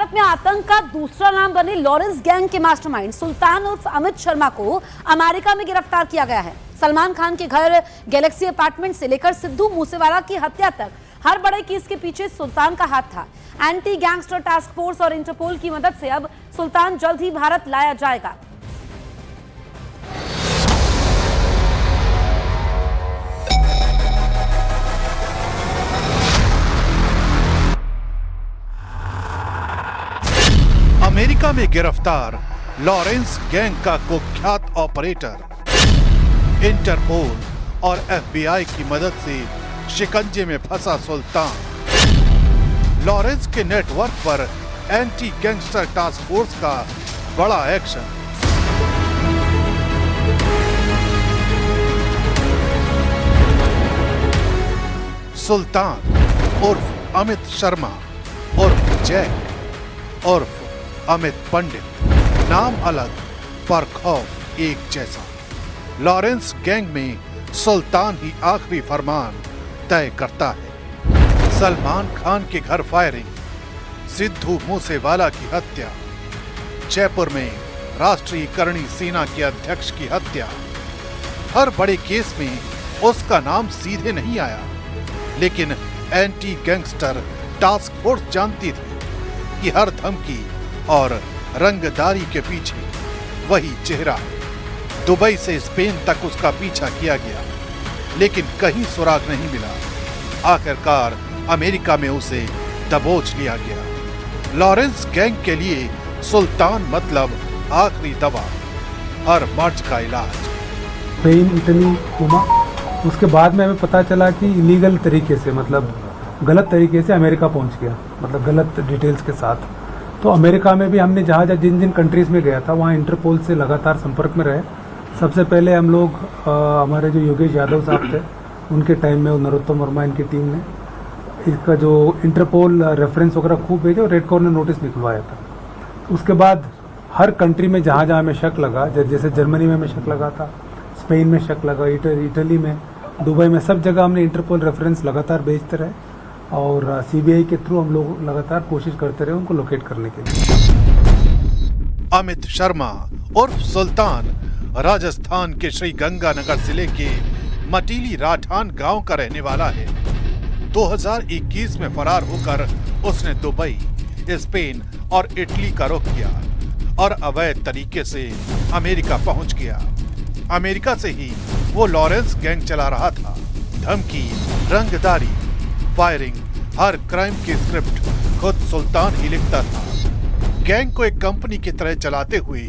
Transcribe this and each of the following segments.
भारत में आतंक का दूसरा नाम बने लॉरेंस गैंग के मास्टरमाइंड सुल्तान उर्फ अमित शर्मा को अमेरिका में गिरफ्तार किया गया है। सलमान खान के घर गैलेक्सी अपार्टमेंट से लेकर सिद्धू मूसेवाला की हत्या तक हर बड़े केस के पीछे सुल्तान का हाथ था। एंटी गैंगस्टर टास्क फोर्स और इंटरपोल की मदद से अब सुल्तान जल्द ही भारत लाया जाएगा। अमेरिका में गिरफ्तार लॉरेंस गैंग का कुख्यात ऑपरेटर, इंटरपोल और एफबीआई की मदद से शिकंजे में फंसा सुल्तान। लॉरेंस के नेटवर्क पर एंटी गैंगस्टर टास्क फोर्स का बड़ा एक्शन। सुल्तान उर्फ अमित शर्मा उर्फ जैक उर्फ अमित पंडित, नाम अलग पर खौफ एक जैसा। लॉरेंस गैंग में सुल्तान ही आखिरी फरमान तय करता है। सलमान खान के घर फायरिंग, सिद्धू मूसेवाला की हत्या, जयपुर में राष्ट्रीय करणी सेना के अध्यक्ष की हत्या। हर बड़े केस में उसका नाम सीधे नहीं आया, लेकिन एंटी गैंगस्टर टास्क फोर्स जानती थी कि हर धमकी और रंगदारी के पीछे वही चेहरा है। दुबई से स्पेन तक उसका पीछा किया गया, लेकिन कहीं सुराग नहीं मिला। आखिरकार अमेरिका में उसे दबोच लिया गया। लॉरेंस गैंग के लिए सुल्तान मतलब आखिरी दवा, हर मर्ज का इलाज। स्पेन, इटली घूमा, उसके बाद में हमें पता चला कि इलीगल तरीके से, मतलब गलत तरीके से अमेरिका पहुंच गया, मतलब गलत डिटेल्स के साथ। तो अमेरिका में भी हमने जहाँ जिन जिन कंट्रीज़ में गया था वहाँ इंटरपोल से लगातार संपर्क में रहे। सबसे पहले हम लोग हमारे जो योगेश यादव साहब थे उनके टाइम में, नरोत्तम वर्मा इनकी टीम ने इसका जो इंटरपोल रेफरेंस वगैरह खूब भेजे और रेड कॉर्नर नोटिस निकलवाया था। उसके बाद हर कंट्री में जहाँ जहाँ हमें शक लगा, जैसे जर्मनी में हमें शक लगा था, स्पेन में शक लगा, इटली में, दुबई में, सब जगह हमने इंटरपोल रेफरेंस लगातार भेजते रहे और सीबीआई के थ्रू हम लोग लगातार कोशिश करते रहे उनको लोकेट करने के लिए। अमित शर्मा उर्फ सुल्तान राजस्थान के श्री गंगानगर जिले के मटीली राठान गांव का रहने वाला है। 2021 में फरार होकर उसने दुबई, स्पेन और इटली का रुख किया और अवैध तरीके से अमेरिका पहुंच गया। अमेरिका से ही वो लॉरेंस गैंग चला रहा था। धमकी, रंगदारी, फायरिंग, हर क्राइम की स्क्रिप्ट खुद सुल्तान ही लिखता था। गैंग को एक कंपनी की तरह चलाते हुए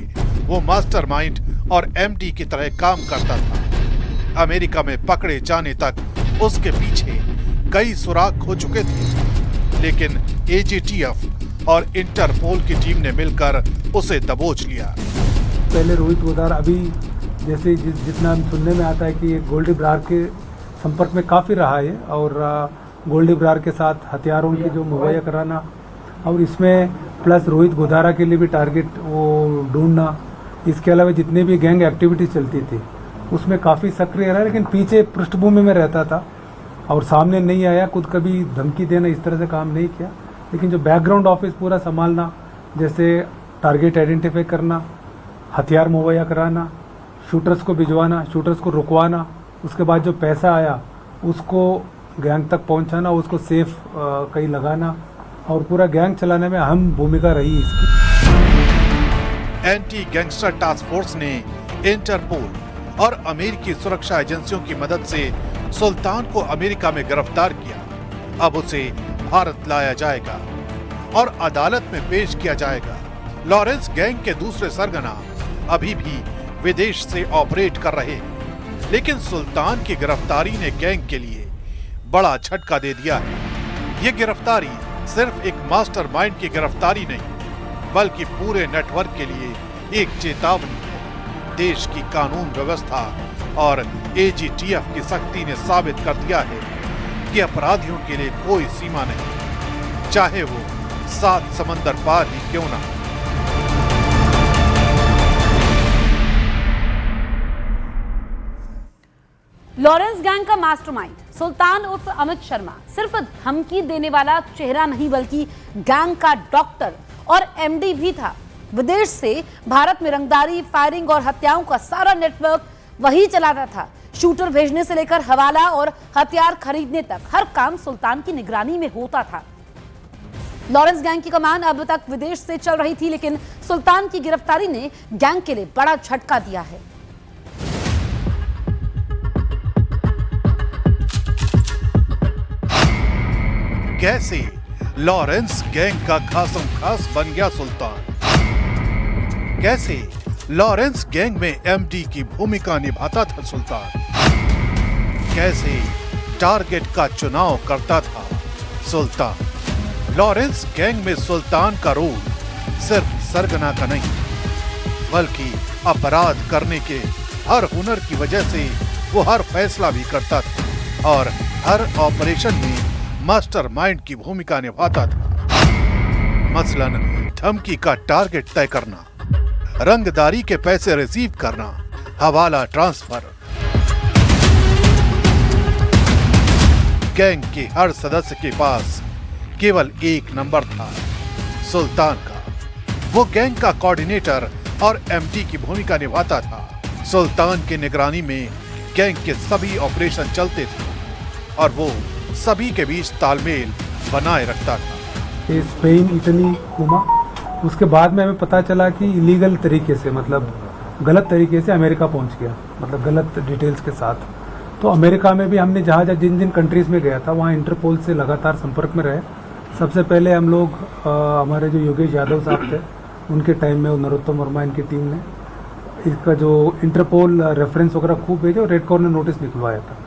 वो मास्टरमाइंड और एमडी की तरह काम करता था। अमेरिका में पकड़े जाने तक उसके पीछे कई सुराग हो चुके थे, लेकिन एजीटीएफ और इंटरपोल की टीम ने मिलकर उसे दबोच लिया। पहले रोहित गोदारा, अभी जैसे जितना सुनने में आता है कि गोल्डी ब्रार के संपर्क में काफ़ी रहा है और गोल्डी ब्रार के साथ हथियारों की जो मुहैया कराना और इसमें प्लस रोहित गोदारा के लिए भी टारगेट वो ढूंढना। इसके अलावा जितने भी गैंग एक्टिविटीज चलती थी उसमें काफ़ी सक्रिय रहा, लेकिन पीछे पृष्ठभूमि में रहता था और सामने नहीं आया, खुद कभी धमकी देना इस तरह से काम नहीं किया। लेकिन जो बैकग्राउंड ऑफिस पूरा संभालना, जैसे टारगेट आइडेंटिफाई करना, हथियार मुहैया कराना, शूटर्स को भिजवाना, शूटर्स को रुकवाना, उसके बाद जो पैसा आया उसको गैंग तक पहुंचाना, उसको सेफ कहीं लगाना और पूरा गैंग चलाने में अहम भूमिका रही इसकी। एंटी गैंगस्टर टास्क फोर्स ने इंटरपोल और अमेरिकी सुरक्षा एजेंसियों की मदद से सुल्तान को अमेरिका में गिरफ्तार किया। अब उसे भारत लाया जाएगा और अदालत में पेश किया जाएगा। लॉरेंस गैंग के दूसरे सरगना अभी भी विदेश से ऑपरेट कर रहे हैं, लेकिन सुल्तान की गिरफ्तारी ने गैंग के लिए बड़ा झटका दे दिया है। ये गिरफ्तारी सिर्फ एक मास्टरमाइंड की गिरफ्तारी नहीं, बल्कि पूरे नेटवर्क के लिए एक चेतावनी है। देश की कानून व्यवस्था और एजीटीएफ की सख्ती ने साबित कर दिया है कि अपराधियों के लिए कोई सीमा नहीं, चाहे वो 7 समंदर पार ही क्यों ना। लॉरेंस गैंग का मास्टरमाइंड सुल्तान उर्फ अमित शर्मा सिर्फ धमकी देने वाला चेहरा नहीं, बल्कि गैंग का डॉक्टर और एमडी भी था। विदेश से भारत में रंगदारी, फायरिंग और हत्याओं का सारा नेटवर्क वही चलाता था। शूटर भेजने से लेकर हवाला और हथियार खरीदने तक हर काम सुल्तान की निगरानी में होता था। लॉरेंस गैंग की कमान अब तक विदेश से चल रही थी, लेकिन सुल्तान की गिरफ्तारी ने गैंग के लिए बड़ा झटका दिया है। कैसे लॉरेंस गैंग का खासम खास बन गया सुल्तान? कैसे लॉरेंस गैंग में एमडी की भूमिका निभाता था सुल्तान? कैसे टारगेट का चुनाव करता था सुल्तान? लॉरेंस गैंग में सुल्तान का रोल सिर्फ सरगना का नहीं, बल्कि अपराध करने के हर हुनर की वजह से वो हर फैसला भी करता था और हर ऑपरेशन में मास्टरमाइंड की भूमिका निभाता था। मसलन धमकी का टारगेट तय करना, रंगदारी के पैसे रिसीव करना, हवाला ट्रांसफर। गैंग के हर सदस्य के पास केवल एक नंबर था, सुल्तान का। वो गैंग का कोऑर्डिनेटर और एमडी की भूमिका निभाता था। सुल्तान की निगरानी में गैंग के सभी ऑपरेशन चलते थे और वो सभी के बीच तालमेल बनाए रखता था। स्पेन, इटली, कुमा, उसके बाद में हमें पता चला कि इलीगल तरीके से, मतलब गलत तरीके से अमेरिका पहुंच गया, मतलब गलत डिटेल्स के साथ। तो अमेरिका में भी हमने जहाँ जिन जिन कंट्रीज में गया था वहाँ इंटरपोल से लगातार संपर्क में रहे। सबसे पहले हम लोग हमारे जो योगेश यादव साहब थे उनके टाइम में, नरोत्तम वर्मा इनकी टीम ने इसका जो इंटरपोल रेफरेंस वगैरह खूब भेजा और रेड कॉर्नर नोटिस निकलवाया था।